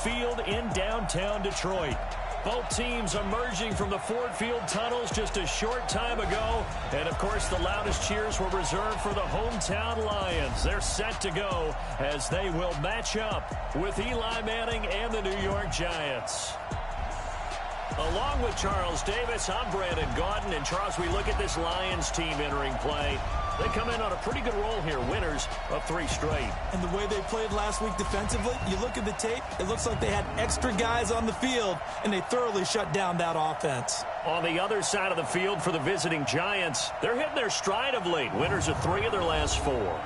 Field in downtown Detroit. Both teams emerging from the Ford Field tunnels just a short time ago. And, of course, the loudest cheers were reserved for the hometown Lions. They're set to go as they will match up with Eli Manning and the New York Giants. Along with Charles Davis, I'm Brandon Gaudin. And, Charles, we look at this Lions team entering play. They come in on a pretty good roll here, winners of 3 straight. And the way they played last week defensively, you look at the tape, it looks like they had extra guys on the field, and they thoroughly shut down that offense. On the other side of the field for the visiting Giants, they're hitting their stride of late, winners of 3 of their last 4.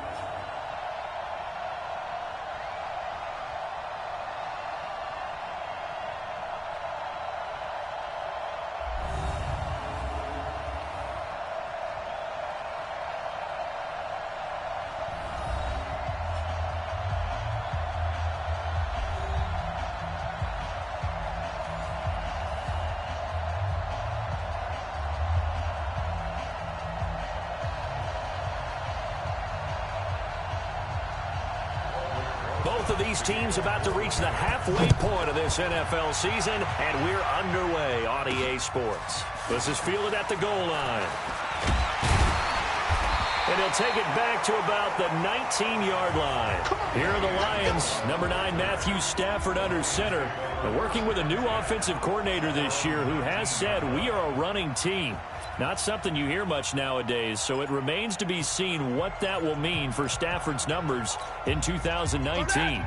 Both of these teams about to reach the halfway point of this NFL season, and we're underway on EA Sports. This is fielded at the goal line. And he'll take it back to about the 19-yard line. Here are the Lions. Number 9, Matthew Stafford under center. And working with a new offensive coordinator this year who has said we are a running team. Not something you hear much nowadays, so it remains to be seen what that will mean for Stafford's numbers in 2019.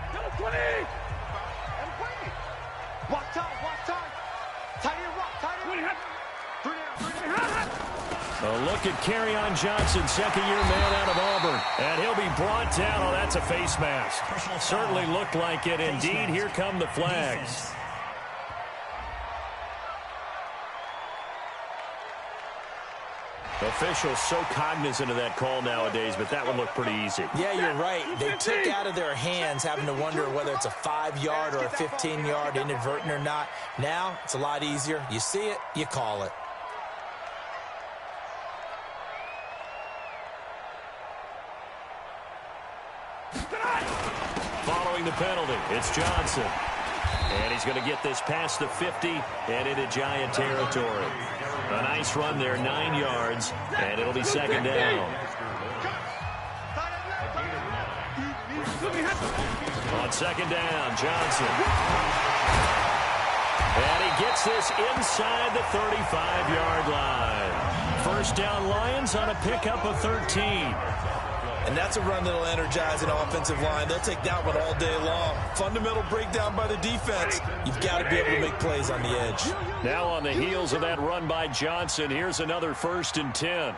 A look at Kerryon Johnson, second-year man out of Auburn. And he'll be brought down. Oh, that's a face mask. Certainly looked like it. Indeed, here come the flags. Officials so cognizant of that call nowadays, but that one looked pretty easy. Yeah, you're right. They took out of their hands having to wonder whether it's a 5-yard or a 15-yard inadvertent or not. Now, it's a lot easier. You see it, you call it. Following the penalty, it's Johnson. And he's going to get this past the 50 and into Giant territory. A nice run there, 9 yards, and it'll be second down. On second down, Johnson. And he gets this inside the 35-yard line. First down, Lions on a pickup of 13. And that's a run that'll energize an offensive line. They'll take that one all day long. Fundamental breakdown by the defense. You've got to be able to make plays on the edge. Now on the heels of that run by Johnson, here's another 1st and 10.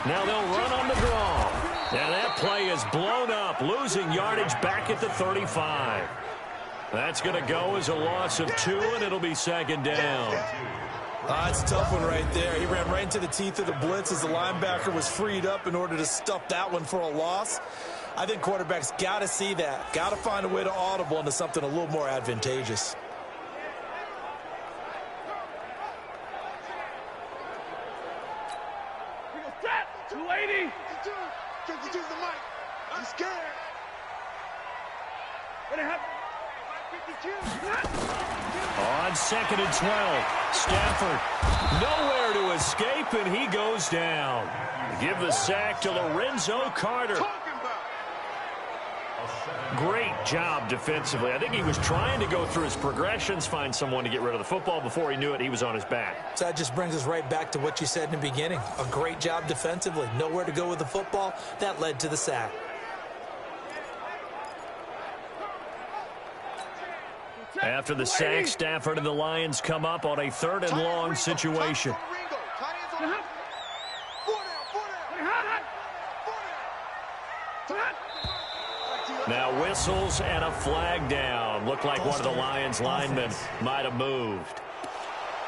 Now they'll run on the draw. And that play is blown up, losing yardage back at the 35. That's going to go as a loss of 2, and it'll be second down. That's a tough one right there. He ran right into the teeth of the blitz as the linebacker was freed up in order to stuff that one for a loss. I think quarterbacks got to see that. Got to find a way to audible into something a little more advantageous. We go set. 280. 52's the mic. I'm scared. What happened? On 2nd and 12, Stafford nowhere to escape, and he goes down. Give the sack to Lorenzo Carter. Great job defensively. I think he was trying to go through his progressions, find someone to get rid of the football. Before he knew it, he was on his back. So that just brings us right back to what you said in the beginning. A great job defensively. Nowhere to go with the football. That led to the sack. After the sack, Stafford and the Lions come up on a 3rd and long situation. Now whistles and a flag down. Looked like one of the Lions linemen might have moved.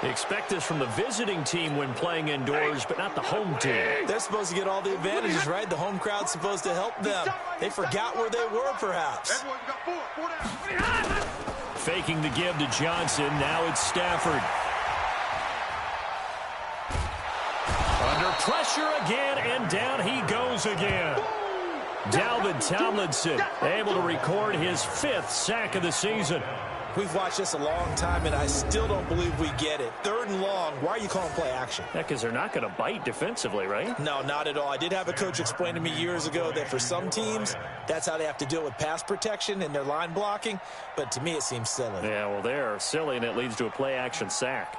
They expect this from the visiting team when playing indoors, but not the home team. They're supposed to get all the advantages, right? The home crowd's supposed to help them. They forgot where they were, perhaps. Faking the give to Johnson. Now it's Stafford. Under Pressure again, and down he goes again. Dalvin Tomlinson able to record his 5th sack of the season. We've watched this a long time, and I still don't believe we get it. 3rd and long. Why are you calling play action? Yeah, because they're not going to bite defensively, right? No, not at all. I did have a coach explain to me years ago that for some teams, that's how they have to deal with pass protection and their line blocking. But to me, it seems silly. Yeah, well, they're silly, and it leads to a play action sack.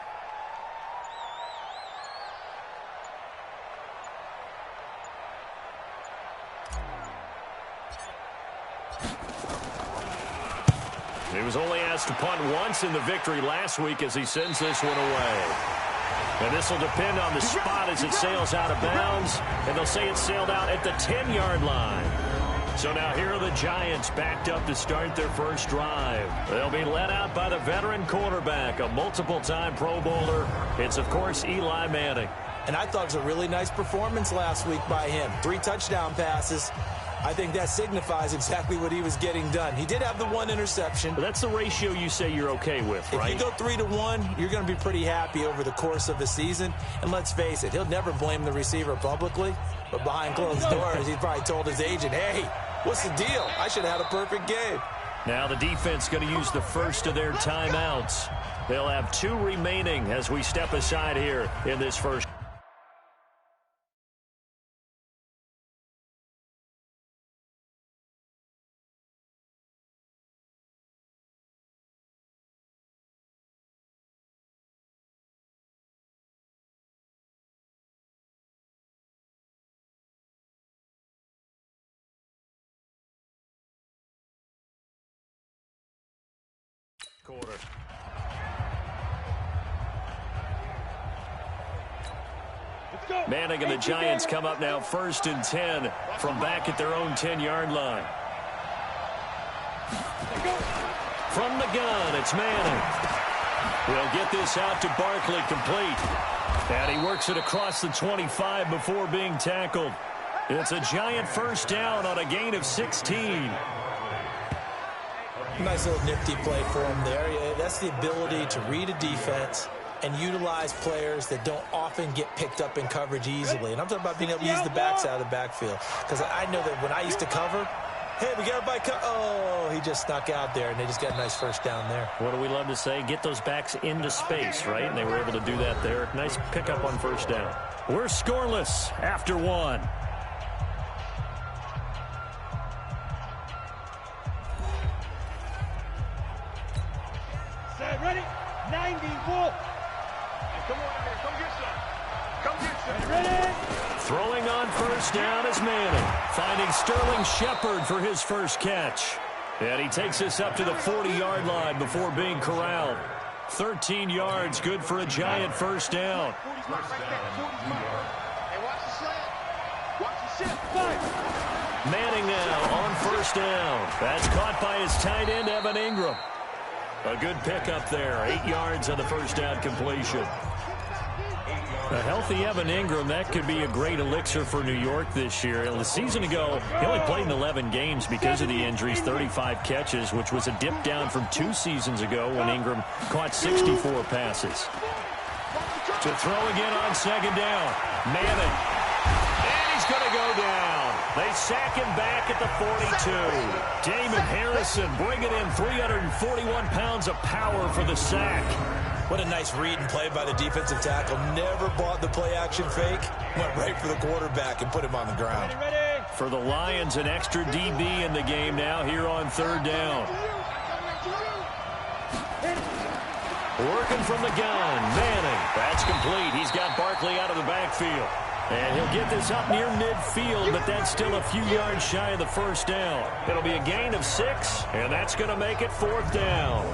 He was only asked to punt once in the victory last week as he sends this one away. And this will depend on the spot as it sails out of bounds. And they'll say it sailed out at the 10-yard line. So now here are the Giants backed up to start their first drive. They'll be led out by the veteran quarterback, a multiple-time Pro Bowler. It's, of course, Eli Manning. And I thought it was a really nice performance last week by him. 3 touchdown passes. I think that signifies exactly what he was getting done. He did have the 1 interception. But that's the ratio you say you're okay with, right? If you go 3-1, you're going to be pretty happy over the course of the season. And let's face it, he'll never blame the receiver publicly. But behind closed doors, he's probably told his agent, hey, what's the deal? I should have had a perfect game. Now the defense going to use the first of their timeouts. They'll have 2 remaining as we step aside here in this first. Quarter. Manning and the Giants come up now 1st and 10 from back at their own 10-yard line. From the gun, it's Manning. He'll get this out to Barkley complete. And he works it across the 25 before being tackled. It's a Giant first down on a gain of 16. Nice little nifty play for him there. Yeah, that's the ability to read a defense and utilize players that don't often get picked up in coverage easily. And I'm talking about being able to use the backs out of the backfield. Because I know that when I used to cover, hey, we got everybody oh, he just snuck out there, and they just got a nice first down there. What do we love to say? Get those backs into space, right? And they were able to do that there. Nice pickup on first down. We're scoreless after 1. Ready? 90 Wolf. Come on in here. Come get some. Come get some. Ready? Throwing on first down is Manning. Finding Sterling Shepard for his first catch. And he takes this up to the 40-yard line before being corralled. 13 yards, good for a Giant first down. Hey, watch the slant. Watch the shift. Manning now on first down. That's caught by his tight end, Evan Ingram. A good pickup there. 8 yards on the first down completion. A healthy Evan Ingram, that could be a great elixir for New York this year. The season ago, he only played in 11 games because of the injuries, 35 catches, which was a dip down from 2 seasons ago when Ingram caught 64 passes. To throw again on second down. Manning. And he's going to go down. They sack him back at the 42. Damon Harrison bringing in 341 pounds of power for the sack. What a nice read and play by the defensive tackle. Never bought the play-action fake. Went right for the quarterback and put him on the ground. Ready? For the Lions, an extra DB in the game now here on third down. Working from the gun. Manning. That's complete. He's got Barkley out of the backfield. And he'll get this up near midfield, but that's still a few yards shy of the first down. It'll be a gain of 6, and that's going to make it 4th down.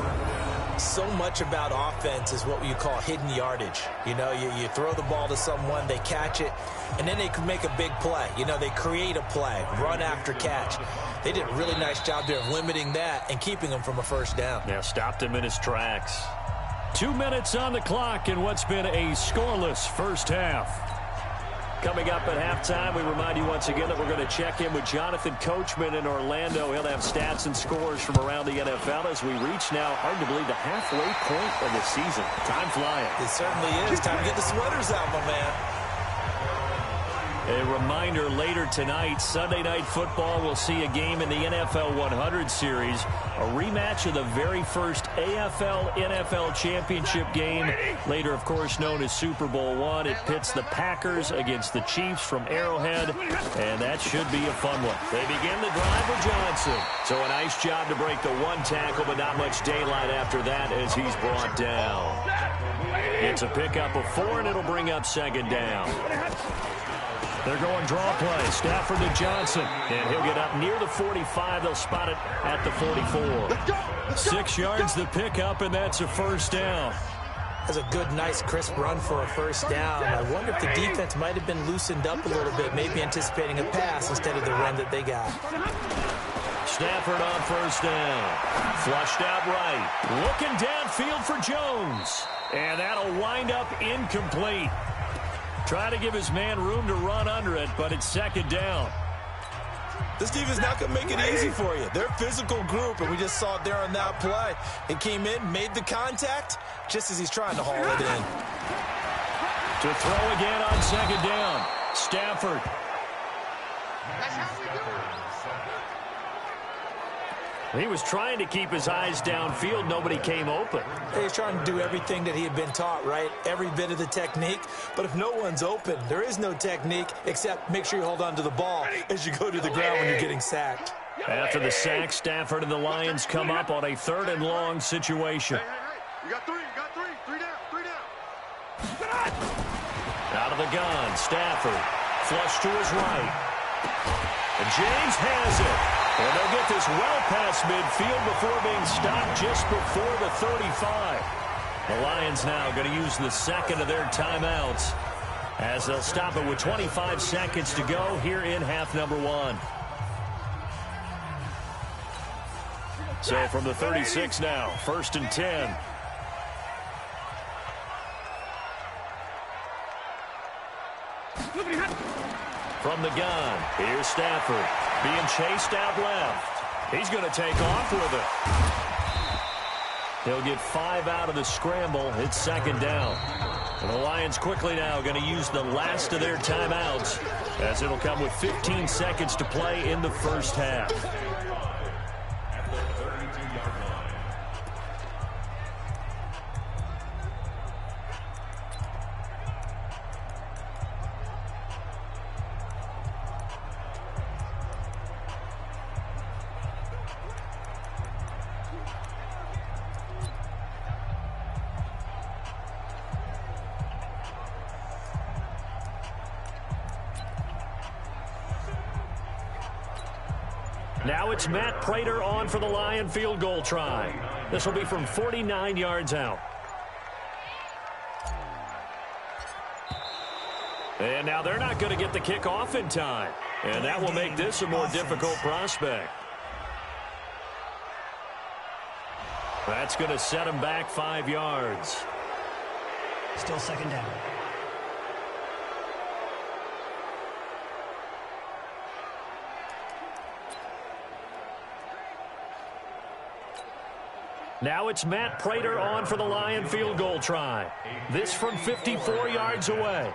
So much about offense is what you call hidden yardage. You know, you throw the ball to someone, they catch it, and then they can make a big play. You know, they create a play, run after catch. They did a really nice job there of limiting that and keeping them from a first down. Yeah, stopped him in his tracks. 2 minutes on the clock in what's been a scoreless first half. Coming up at halftime, we remind you once again that we're going to check in with Jonathan Coachman in Orlando. He'll have stats and scores from around the NFL as we reach now, hard to believe, the halfway point of the season. Time flying. It certainly is. Time to get the sweaters out, my man. A reminder, later tonight, Sunday Night Football will see a game in the NFL 100 series, a rematch of the very first AFL-NFL championship game, later, of course, known as Super Bowl I. It pits the Packers against the Chiefs from Arrowhead, and that should be a fun one. They begin the drive with Johnson. So a nice job to break the one tackle, but not much daylight after that as he's brought down. It's a pickup of 4, and it'll bring up second down. They're going draw play. Stafford to Johnson. And he'll get up near the 45. They'll spot it at the 44. 6 yards the pickup, and that's a first down. That's a good, nice, crisp run for a first down. I wonder if the defense might have been loosened up a little bit, maybe anticipating a pass instead of the run that they got. Stafford on first down. Flushed out right. Looking downfield for Jones. And that'll wind up incomplete. Try to give his man room to run under it, but it's second down. This defense not going to make it easy for you. They're a physical group, and we just saw it there on that play. It came in, made the contact, just as he's trying to haul it in. To throw again on second down. Stafford. That's how we do it. He was trying to keep his eyes downfield. Nobody came open. He was trying to do everything that he had been taught, right? Every bit of the technique. But if no one's open, there is no technique except make sure you hold on to the ball as you go to the ground when you're getting sacked. After the sack, Stafford and the Lions come up on a 3rd and long situation. You got 3, you got 3. 3 down, 3 down. Out of the gun, Stafford. Flush to his right. And James has it. And they'll get this well past midfield before being stopped just before the 35. The Lions now going to use the second of their timeouts as they'll stop it with 25 seconds to go here in half number 1. So from the 36 now, 1st and 10. From the gun, here's Stafford being chased out left. He's going to take off with it. He'll get 5 out of the scramble. It's second down. And the Lions quickly now going to use the last of their timeouts as it'll come with 15 seconds to play in the first half. Now it's Matt Prater on for the Lion field goal try. This will be from 49 yards out. And now they're not going to get the kick off in time. And that will make this a more difficult prospect. That's going to set him back 5 yards. Still second down. Now it's Matt Prater on for the Lion field goal try. This from 54 yards away.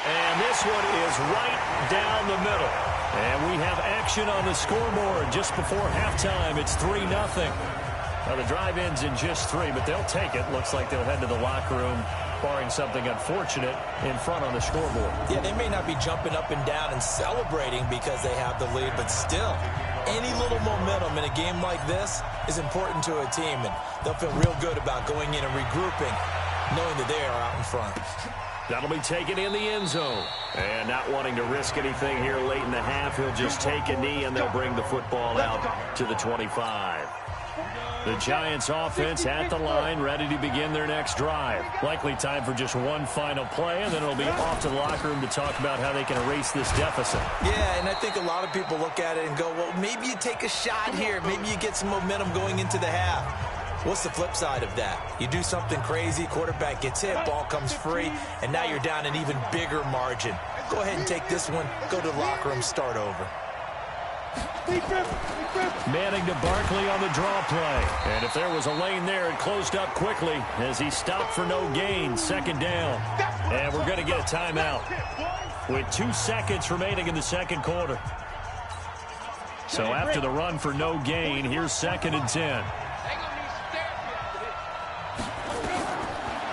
And this one is right down the middle. And we have action on the scoreboard just before halftime. It's 3-0. Now the drive ends in just 3, but they'll take it. Looks like they'll head to the locker room, barring something unfortunate in front on the scoreboard. Yeah, they may not be jumping up and down and celebrating because they have the lead, but still, any little momentum in a game like this is important to a team, and they'll feel real good about going in and regrouping, knowing that they are out in front. That'll be taken in the end zone. And not wanting to risk anything here late in the half, he'll just take a knee, and they'll bring the football out to the 25. The Giants offense at the line, ready to begin their next drive. Likely time for just one final play, and then it'll be off to the locker room to talk about how they can erase this deficit. Yeah, and I think a lot of people look at it and go, well, maybe you take a shot here. Maybe you get some momentum going into the half. What's the flip side of that? You do something crazy, quarterback gets hit, ball comes free, and now you're down an even bigger margin. Go ahead and take this one, go to the locker room, start over. Manning to Barkley on the draw play. And if there was a lane there, it closed up quickly as he stopped for no gain. Second down. And we're going to get a timeout with 2 seconds remaining in the second quarter. So after the run for no gain, here's 2nd and 10.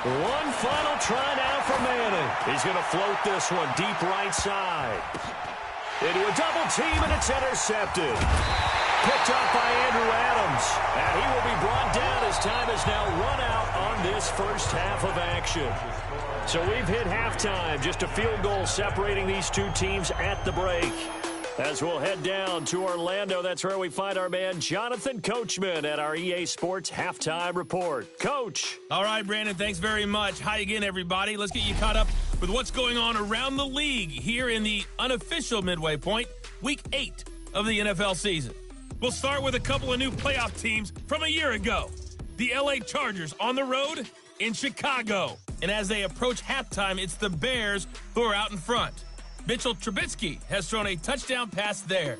One final try now for Manning. He's going to float this one deep right side. Into a double team, and it's intercepted. Picked up by Andrew Adams. And he will be brought down as time is now run out on this first half of action. So we've hit halftime. Just a field goal separating these two teams at the break. As we'll head down to Orlando, that's where we find our man Jonathan Coachman at our EA Sports Halftime Report. Coach. All right, Brandon, thanks very much. Hi again, everybody. Let's get you caught up with what's going on around the league here in the unofficial midway point, Week 8 of the NFL season. We'll start with a couple of new playoff teams from a year ago. The LA Chargers on the road in Chicago. And as they approach halftime, it's the Bears who are out in front. Mitchell Trubisky has thrown a touchdown pass there.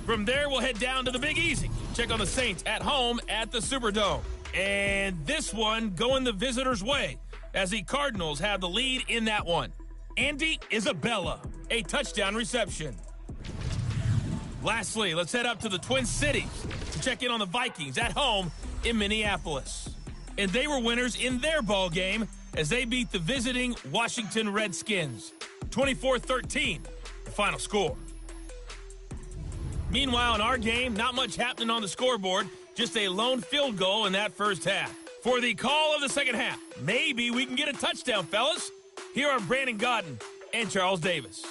From there, we'll head down to the Big Easy. Check on the Saints at home at the Superdome. And this one going the visitors' way as the Cardinals have the lead in that one. Andy Isabella, a touchdown reception. Lastly, let's head up to the Twin Cities to check in on the Vikings at home in Minneapolis. And they were winners in their ball game as they beat the visiting Washington Redskins. 24-13, the final score. Meanwhile, in our game, not much happening on the scoreboard, just a lone field goal in that first half. For the call of the second half, maybe we can get a touchdown, fellas. Here are Brandon Godden and Charles Davis.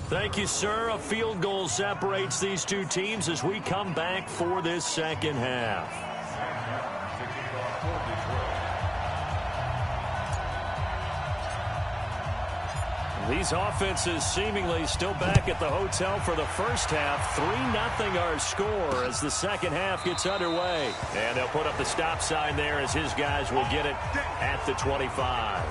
Thank you, sir. A field goal separates these two teams as we come back for this second half. These offenses seemingly still back at the hotel for the first half. 3-0 our score as the second half gets underway. And they'll put up the stop sign there as his guys will get it at the 25.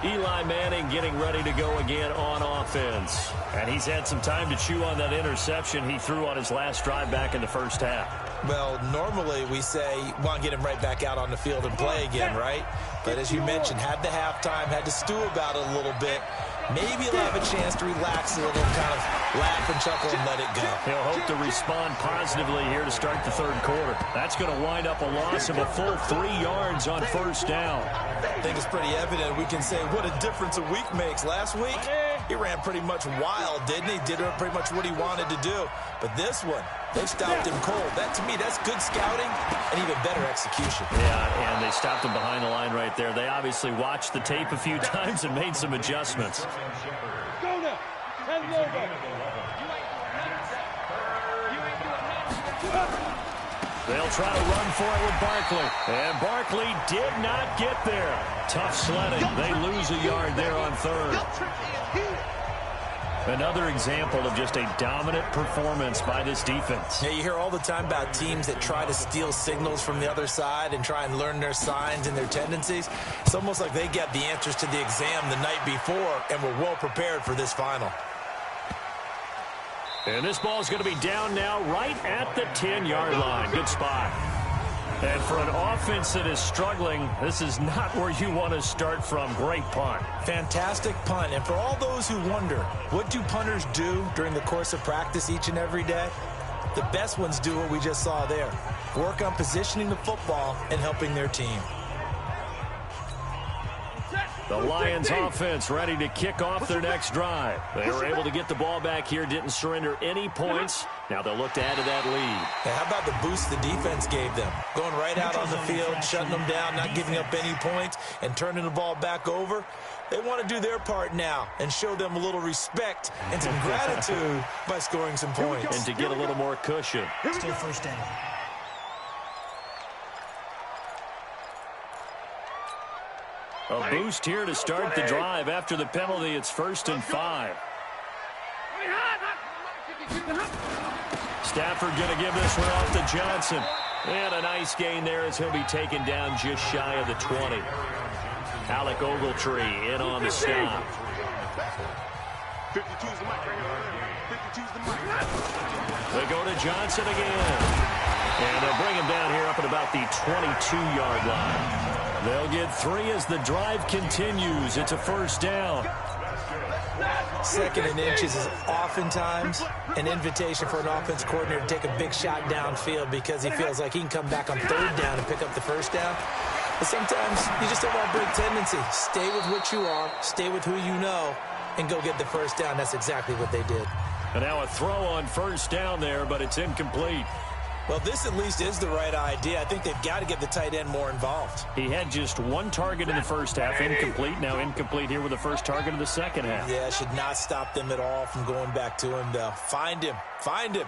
Eli Manning getting ready to go again on offense. And he's had some time to chew on that interception he threw on his last drive back in the first half. Well, normally we say, want to get him right back out on the field and play again, right? But as you mentioned, had the halftime, had to stew about it a little bit. Maybe he'll have a chance to relax a little, kind of laugh and chuckle and let it go. He'll hope to respond positively here to start the third quarter. That's going to wind up a loss of a full 3 yards on first down. I think it's pretty evident. We can say what a difference a week makes. Last week, he ran pretty much wild, didn't he? Did pretty much what he wanted to do. But this one, they stopped him cold. That, to me, that's good scouting and even better execution. Yeah, and they stopped him behind the line right there. They obviously watched the tape a few times and made some adjustments. Go now. Hand over. They'll try to run for it with Barkley. And Barkley did not get there. Tough sledding. They lose a yard there on third. Another example of just a dominant performance by this defense. Yeah, you hear all the time about teams that try to steal signals from the other side and try and learn their signs and their tendencies. It's almost like they got the answers to the exam the night before and were well prepared for this final. And this ball is going to be down now right at the 10-yard line. Good spot. And for an offense that is struggling, this is not where you want to start from. Great punt. Fantastic punt. And for all those who wonder, what do punters do during the course of practice each and every day? The best ones do what we just saw there. Work on positioning the football and helping their team. The Lions offense ready to kick off their next drive. They were able to get the ball back here, didn't surrender any points. Now they'll look to add to that lead. Hey, how about the boost the defense gave them? Going right out on the field, shutting them down, not giving up any points, and turning the ball back over. They want to do their part now and show them a little respect and some gratitude by scoring some points. And to get a little more cushion. Still first down. A boost here to start the drive. After the penalty, it's 1st and 5. Stafford going to give this one off to Johnson. And a nice gain there as he'll be taken down just shy of the 20. Alec Ogletree in on the stop. They go to Johnson again. And they'll bring him down here up at about the 22-yard line. They'll get 3 as the drive continues. It's a first down. 2nd and inches is oftentimes an invitation for an offense coordinator to take a big shot downfield because he feels like he can come back on 3rd down and pick up the first down. But sometimes you just don't want to break tendency. Stay with what you are, stay with who you know, and go get the first down. That's exactly what they did. And now a throw on first down there, but it's incomplete. Well, this at least is the right idea. I think they've got to get the tight end more involved. He had just 1 target in the first half, incomplete. Now incomplete here with the first target of the second half. Yeah, should not stop them at all from going back to him, though. Find him. Find him.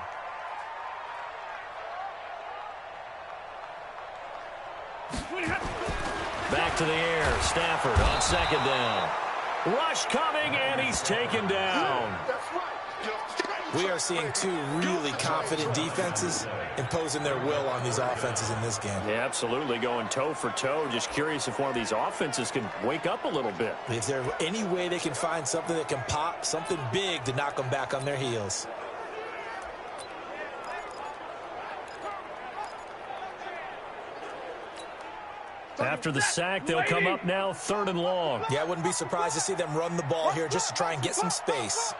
Back to the air. Stafford on 2nd down. Rush coming, and he's taken down. We are seeing 2 really confident defenses imposing their will on these offenses in this game. Yeah, absolutely, going toe for toe. Just curious if one of these offenses can wake up a little bit. Is there any way they can find something that can pop, something big to knock them back on their heels? After the sack, they'll come up now 3rd and long. Yeah, I wouldn't be surprised to see them run the ball here just to try and get some space.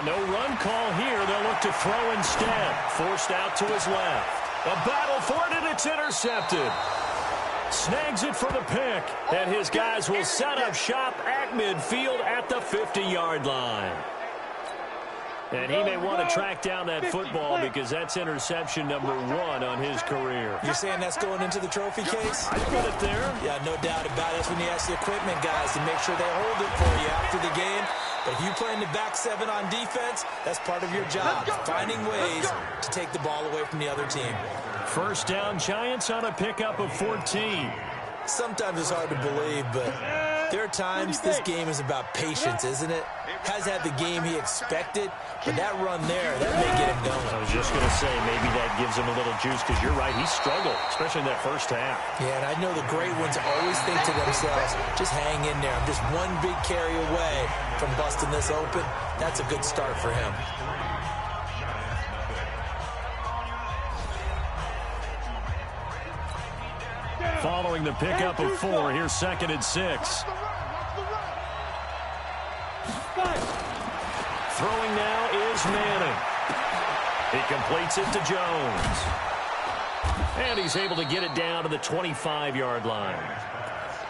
No run call here. They'll look to throw instead. Forced out to his left. A battle for it, and it's intercepted. Snags it for the pick, and his guys will set up shop at midfield at the 50-yard line. And he may want to track down that football because that's interception number 1 on his career. You're saying that's going into the trophy case? I put it there. Yeah, no doubt about it. That's when you ask the equipment guys to make sure they hold it for you after the game. But if you play in the back 7 on defense, that's part of your job, finding ways to take the ball away from the other team. First down, Giants on a pickup of 14. Sometimes it's hard to believe, but there are times this game is about patience, isn't it? Has had the game he expected, but that run there, that may get him going. I was just going to say, maybe that gives him a little juice because you're right, he struggled, especially in that first half. Yeah, and I know the great ones always think to themselves, just hang in there. I'm just one big carry away from busting this open. That's a good start for him. Following the pickup of 4, here's 2nd and 6. Throwing now is Manning. He completes it to Jones. And he's able to get it down to the 25-yard line.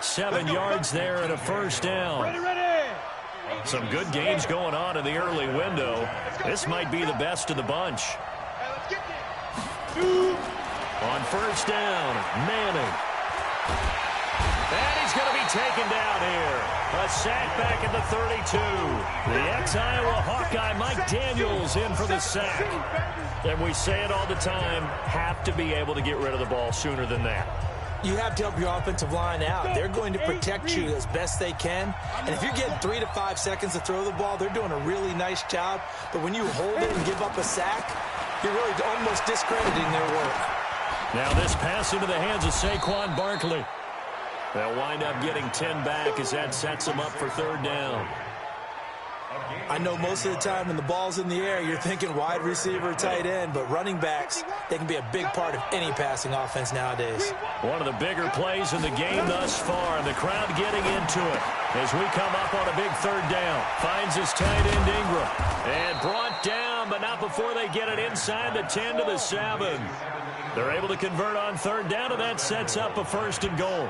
7 yards there and a first down. Some good games going on in the early window. This might be the best of the bunch. On first down, Manning. And he's going to be taken down here. A sack back at the 32. The ex-Iowa Hawkeye Mike Daniels in for the sack. And we say it all the time, have to be able to get rid of the ball sooner than that. You have to help your offensive line out. They're going to protect you as best they can. And if you're getting 3 to 5 seconds to throw the ball, they're doing a really nice job. But when you hold it and give up a sack, you're really almost discrediting their work. Now this pass into the hands of Saquon Barkley. They'll wind up getting 10 back as that sets them up for 3rd down. I know most of the time when the ball's in the air, you're thinking wide receiver, tight end, but running backs, they can be a big part of any passing offense nowadays. One of the bigger plays in the game thus far, and the crowd getting into it as we come up on a big 3rd down. Finds his tight end Ingram, and brought down, but not before they get it inside the 10 to the 7. They're able to convert on 3rd down, and that sets up a 1st and goal.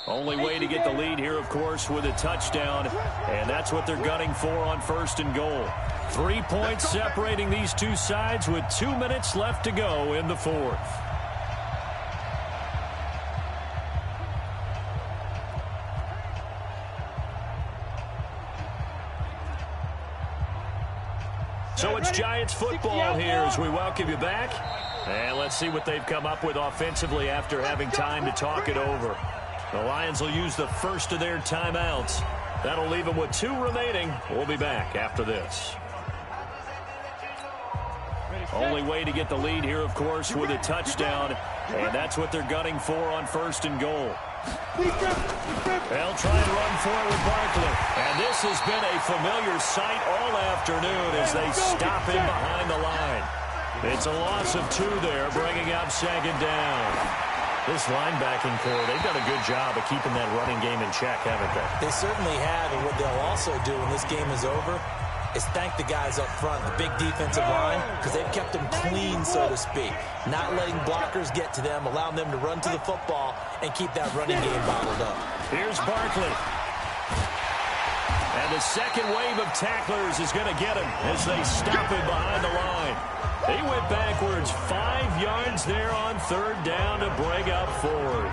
Only way to get the lead here, of course, with a touchdown, and that's what they're gunning for on 1st and goal. 3 points separating these two sides with 2 minutes left to go in the 4th. So it's Giants football here as we welcome you back. And let's see what they've come up with offensively after having time to talk it over. The Lions will use the first of their timeouts. That'll leave them with 2 remaining. We'll be back after this. Only way to get the lead here, of course, with a touchdown. And that's what they're gunning for on 1st and goal. They'll try and run for it with Barkley. And this has been a familiar sight all afternoon as they stop him behind the line. It's a loss of 2 there, bringing up 2nd down. This linebacking core, they've done a good job of keeping that running game in check, haven't they? They certainly have, and what they'll also do when this game is over is thank the guys up front, the big defensive line, because they've kept them clean, so to speak. Not letting blockers get to them, allowing them to run to the football and keep that running game bottled up. Here's Barkley. And the second wave of tacklers is going to get him as they stop him behind the line. He went backwards 5 yards there on 3rd down to bring up 4th.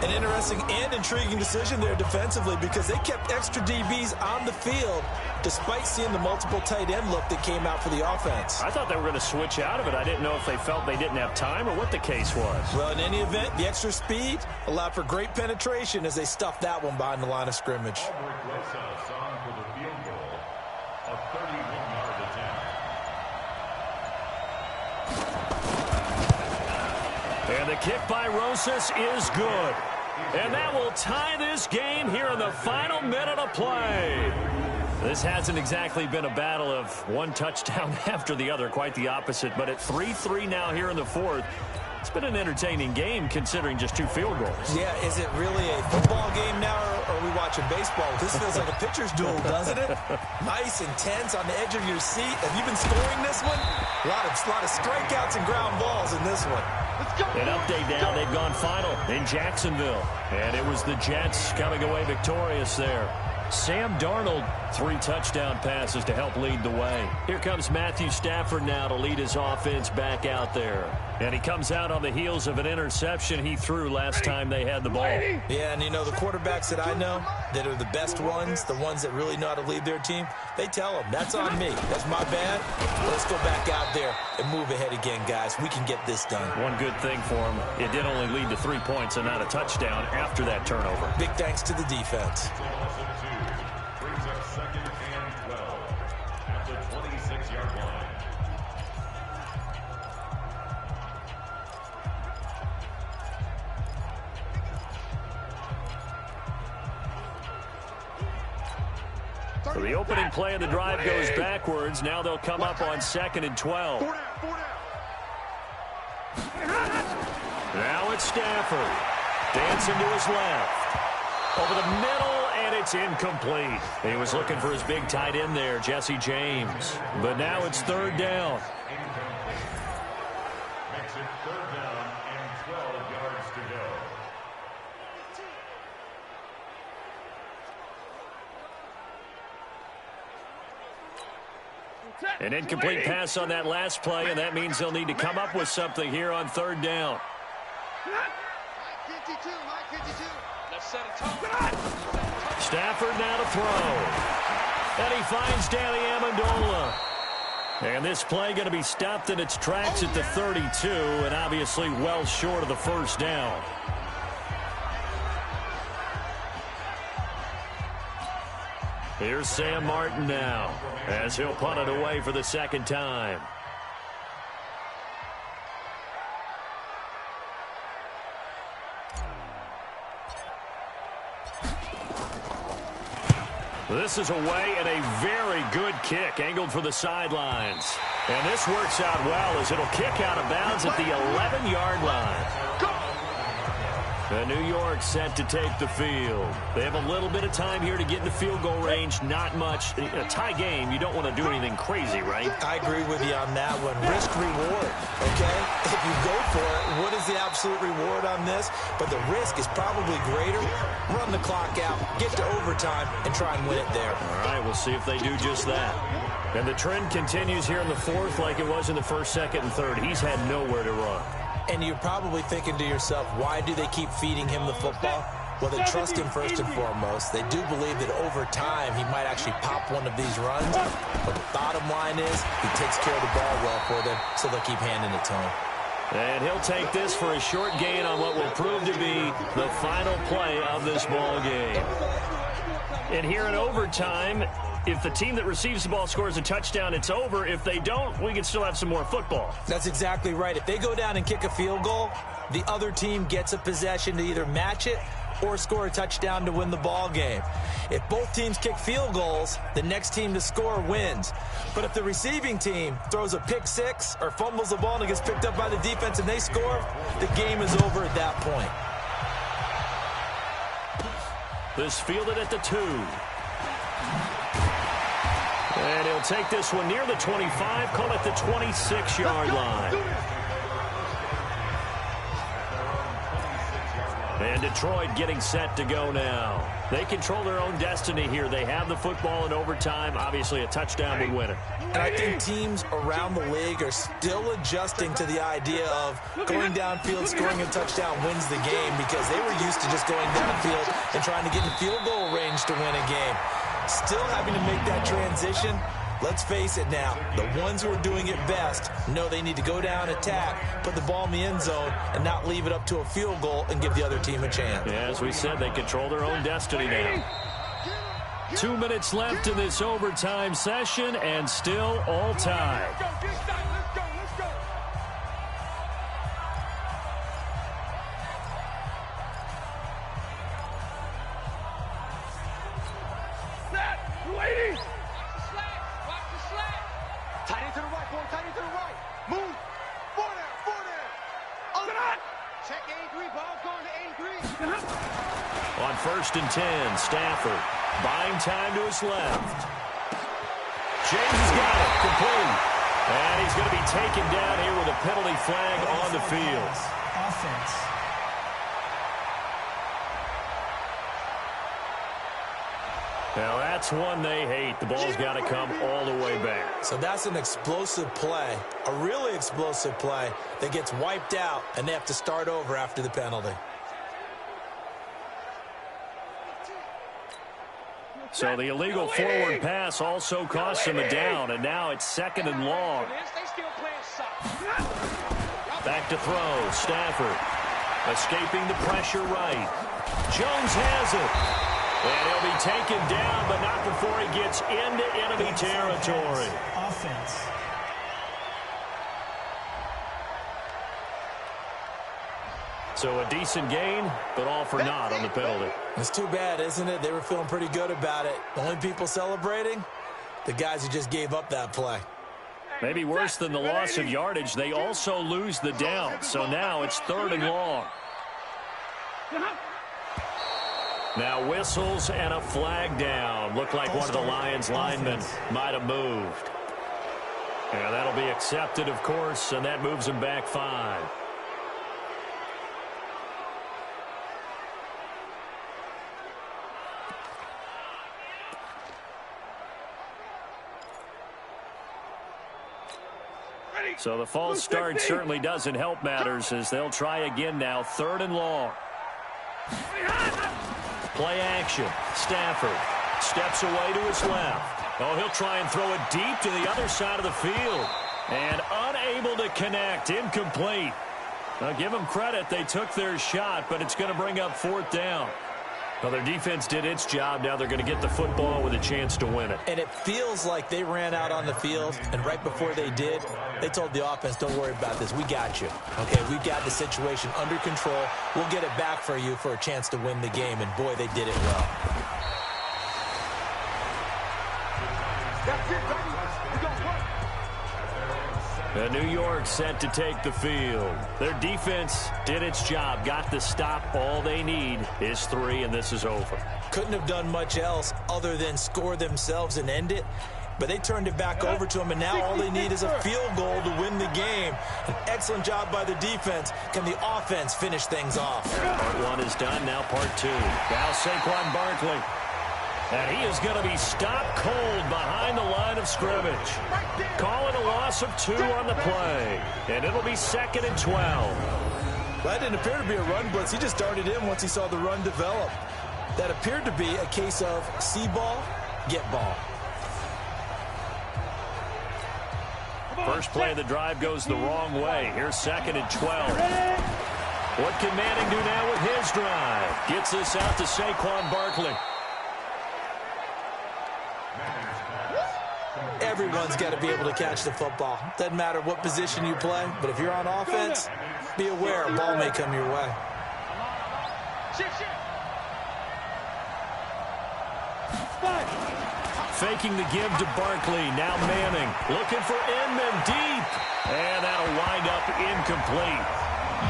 An interesting and intriguing decision there defensively because they kept extra DBs on the field despite seeing the multiple tight end look that came out for the offense. I thought they were going to switch out of it. I didn't know if they felt they didn't have time or what the case was. Well, in any event, the extra speed allowed for great penetration as they stuffed that one behind the line of scrimmage. And the kick by Rosas is good. And that will tie this game here in the final minute of play. This hasn't exactly been a battle of one touchdown after the other, quite the opposite. But at 3-3 now here in the 4th, it's been an entertaining game considering just 2 field goals. Yeah, is it really a football game now or are we watching baseball? This feels like a pitcher's duel, doesn't it? Nice, intense, on the edge of your seat. Have you been scoring this one? A lot of strikeouts and ground balls in this one. An update now, they've gone final in Jacksonville. And it was the Jets coming away victorious there. Sam Darnold, 3 touchdown passes to help lead the way. Here comes Matthew Stafford now to lead his offense back out there. And he comes out on the heels of an interception he threw last time they had the ball. Yeah, and you know, the quarterbacks that I know that are the best ones, the ones that really know how to lead their team, they tell them, that's on me. That's my bad. Let's go back out there and move ahead again, guys. We can get this done. One good thing for him, it did only lead to 3 points and not a touchdown after that turnover. Big thanks to the defense. So the opening play of the drive goes backwards. Now they'll come up on 2nd and 12. Now it's Stafford. Dancing to his left. Over the middle, and it's incomplete. He was looking for his big tight end there, Jesse James. But now it's 3rd down. Makes it 3rd down and 12 yards to go. An incomplete pass on that last play, and that means they'll need to come up with something here on 3rd down. Stafford now to throw. And he finds Danny Amendola. And this play going to be stopped in its tracks at the 32, and obviously well short of the 1st down. Here's Sam Martin now, as he'll punt it away for the 2nd time. This is away and a very good kick, angled for the sidelines. And this works out well as it'll kick out of bounds at the 11-yard line. New York set to take the field. They have a little bit of time here to get in the field goal range. Not much. In a tie game, you don't want to do anything crazy, right? I agree with you on that one. Risk reward, okay? If you go for it, what is the absolute reward on this? But the risk is probably greater. Run the clock out, get to overtime, and try and win it there. All right, we'll see if they do just that. And the trend continues here in the 4th like it was in the 1st, 2nd, and 3rd. He's had nowhere to run. And you're probably thinking to yourself, why do they keep feeding him the football? Well, they trust him first and foremost. They do believe that over time he might actually pop one of these runs. But the bottom line is he takes care of the ball well for them, so they'll keep handing it to him. And he'll take this for a short gain on what will prove to be the final play of this ball game. And here in overtime, if the team that receives the ball scores a touchdown, it's over. If they don't, we can still have some more football. That's exactly right. If they go down and kick a field goal, the other team gets a possession to either match it or score a touchdown to win the ball game. If both teams kick field goals, the next team to score wins. But if the receiving team throws a pick six or fumbles the ball and it gets picked up by the defense and they score, the game is over at that point. This fielded at the 2. And he'll take this one near the 25, call it the 26-yard line. And Detroit getting set to go now. They control their own destiny here. They have the football in overtime. Obviously, a touchdown would win it. And I think teams around the league are still adjusting to the idea of going downfield, scoring a touchdown wins the game, because they were used to just going downfield and trying to get in field goal range to win a game. Still having to make that transition. Let's face it now, the ones who are doing it best know they need to go down, attack, put the ball in the end zone, and not leave it up to a field goal and give the other team a chance. Yeah, as we said, they control their own destiny now. 2 minutes left in this overtime session, and still all tied. On 1st and 10, Stafford buying time to his left. James has got it, complete. And he's going to be taken down here with a penalty flag on the field. Offense. Now that's one they hate. The ball's got to come all the way back. So that's an explosive play, a really explosive play that gets wiped out, and they have to start over after the penalty. So the illegal forward pass also costs him a down, and now it's 2nd and long. Back to throw, Stafford. Escaping the pressure right. Jones has it. And he'll be taken down, but not before he gets into enemy territory. Offense. So a decent gain, but all for naught on the penalty. It's too bad, isn't it? They were feeling pretty good about it. The only people celebrating, the guys who just gave up that play. Maybe worse than the loss of yardage, they also lose the down. So now it's 3rd and long. Now whistles and a flag down. Looked like one of the Lions linemen might have moved. Yeah, that'll be accepted, of course, and that moves him back 5. So the false start certainly doesn't help matters, as they'll try again now. 3rd and long. Play action. Stafford steps away to his left. Oh, he'll try and throw it deep to the other side of the field. And unable to connect. Incomplete. Now give them credit. They took their shot, but it's going to bring up 4th down. Well, their defense did its job. Now they're going to get the football with a chance to win it. And it feels like they ran out on the field, and right before they did, they told the offense, don't worry about this. We got you. Okay, we've got the situation under control. We'll get it back for you for a chance to win the game, and boy, they did it well. That's it, baby. We gonna work. New York set to take the field. Their defense did its job, got the stop. All they need is 3, and this is over. Couldn't have done much else other than score themselves and end it, but they turned it back over to them, and now all they need is a field goal to win the game. An excellent job by the defense. Can the offense finish things off? Part 1 is done, now part 2. Now Saquon Barkley. And he is going to be stopped cold behind the line of scrimmage. Calling a loss of 2 on the play. And it'll be 2nd and 12. That didn't appear to be a run blitz. He just darted in once he saw the run develop. That appeared to be a case of see ball, get ball. First play of the drive goes the wrong way. Here's 2nd and 12. What can Manning do now with his drive? Gets this out to Saquon Barkley. Everyone's got to be able to catch the football. Doesn't matter what position you play, but if you're on offense, be aware a ball may come your way. Faking the give to Barkley. Now Manning looking for Inman deep. And that'll wind up incomplete.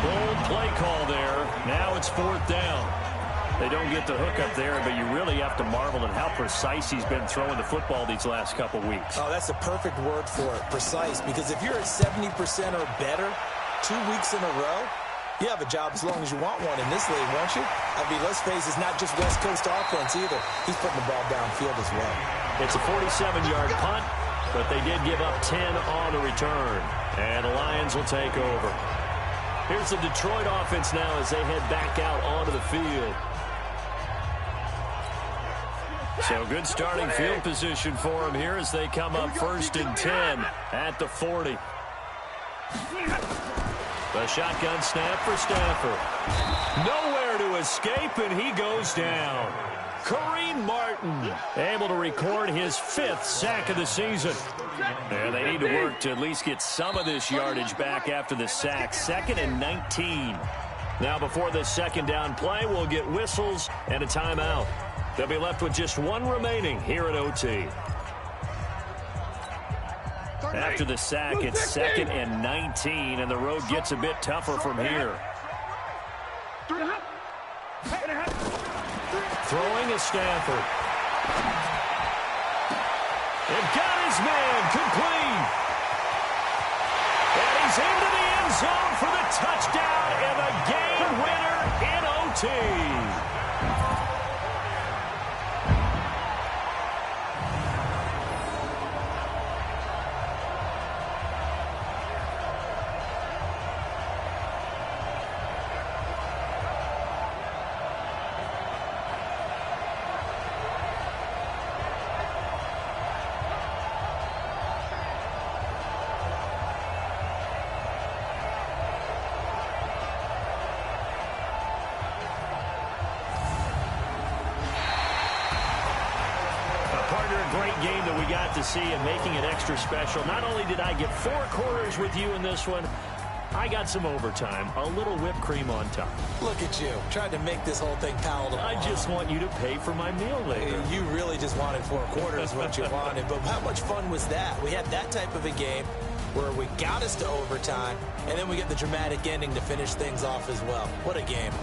Bold play call there. Now it's 4th down. They don't get the hook up there, but you really have to marvel at how precise he's been throwing the football these last couple weeks. Oh, that's the perfect word for it, precise. Because if you're at 70% or better 2 weeks in a row, you have a job as long as you want one in this league, won't you? I mean, let's face it, it's not just West Coast offense either. He's putting the ball downfield as well. It's a 47-yard punt, but they did give up 10 on the return. And the Lions will take over. Here's the Detroit offense now as they head back out onto the field. So good starting field position for them here as they come up 1st and 10 at the 40. The shotgun snap for Stafford. Nowhere to escape, and he goes down. Kareem Martin able to record his 5th sack of the season. And they need to work to at least get some of this yardage back after the sack. 2nd and 19. Now before this 2nd down play, we'll get whistles and a timeout. They'll be left with just one remaining here at OT. After the sack, it's 2nd and 19, and the road gets a bit tougher from here. Throwing is Stafford. And got his man complete. And he's into the end zone for the touchdown and the game winner in OT. Great game that we got to see and making it extra special. Not only did I get 4 quarters with you in this one, I got some overtime, a little whipped cream on top. Look at you, trying to make this whole thing palatable. I just want you to pay for my meal later. You really just wanted 4 quarters what you wanted, but how much fun was that? We had that type of a game where we got us to overtime, and then we get the dramatic ending to finish things off as well. What a game.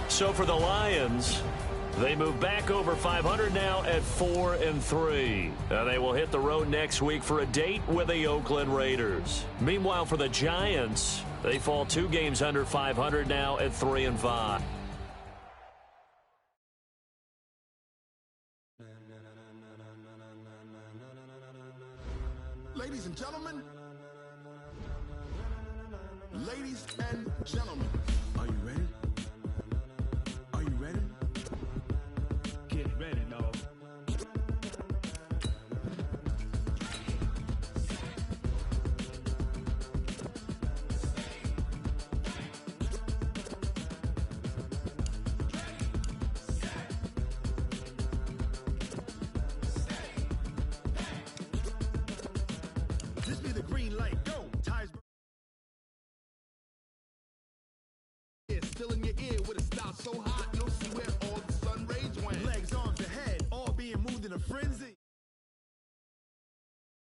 So for the Lions, they move back over 500 now at 4-3. They will hit the road next week for a date with the Oakland Raiders. Meanwhile, for the Giants, they fall 2 games under 500 now at 3-5. Ladies and gentlemen, are you ready?